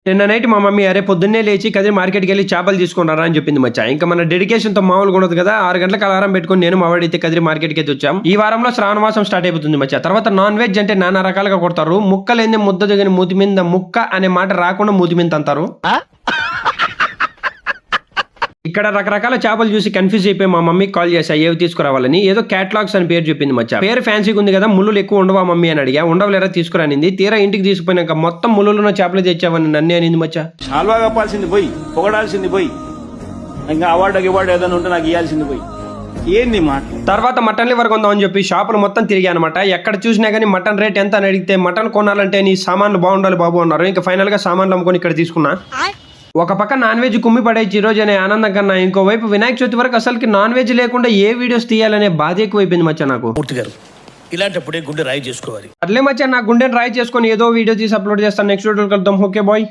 నిన్న నైట్ మా మమ్మీ అరే పొద్దున్నే లేచి కదిరి మార్కెట్కి వెళ్ళి చేపలు తీసుకున్నారా అని చెప్పింది మచ్చా. ఇంకా మన డెడికేషన్ తో మామూలుగా ఉండదు కదా. 6 గంటలకు అలారం పెట్టుకుని నేను మా వాడైతే కదిరి మార్కెట్కి అయితే వచ్చాం. ఈ వారంలో శ్రావణ మాసం స్టార్ట్ అయిపోతుంది మచ్చా. తర్వాత నాన్ వెజ్ అంటే నానా రకాలుగా కొడతారు. ముక్కలేంది ముద్ద దిగని మూతి మీద ముక్క అనే మాట రాకుండా మూతి మీద అంటారు. ఇక్కడ రకరకాల చేపలు చూసి కన్ఫ్యూజ్ అయిపోయి మా మమ్మీకి కాల్ చేశా ఏవి తీసుకురావాలని. ఏదో క్యాటలాగ్స్ అని పేరు చెప్పింది మచ్చా. పేరు ఫ్యాన్సీగా ఉంది కదా, ముళ్ళు ఎక్కువ ఉండవా మమ్మీ అని అడిగా. ఉండవలేరా తీసుకురానింది. తీరా ఇంటికి తీసుకుపోయినాక మొత్తం ముళ్ళున్న చేపలు తెచ్చావని నన్నే అనింది మచ్చా. చాలా కప్పాల్సింది పోయి, పొగడాల్సింది పోయి, ఇంకా అవార్డు ఏదైనా ఉంటే నాకు ఇవ్వాల్సింది పోయి. ఏంది మాట. తర్వాత మటన్ లివర్ కొందాం అని చెప్పి షాపులు మొత్తం తిరిగా అనమాట. ఎక్కడ చూసినా కానీ మటన్ రేట్ ఎంత అని అడిగితే మటన్ కొనాలంటే నీ సామాన్లు బాగుండాలి బాబు అన్నారు. ఇంకా ఫైనల్ గా సామాన్లు అమ్ముకొని ఇక్కడ తీసుకున్నా. ఒక పక్క నాన్ వెజ్ కుమ్మి పడేసి ఈ రోజు అనే ఆనందం కన్నా ఇంకోవైపు వినాయక చవితి వరకు అసలుకి నాన్ వెజ్ లేకుండా ఏ వీడియోస్ తీయాలనే బాధ ఎక్కువైపోయింది మచ్చా నాకు. ఇలాంటప్పుడే గుండె రాయి చేసుకోవాలి. అట్లే మచ్చా నా గుండెని రాయి చేసుకొని ఏదో వీడియో తీసి అప్లోడ్ చేస్తాను. నెక్స్ట్ వీడియో కలుద్దాం. Okay bye.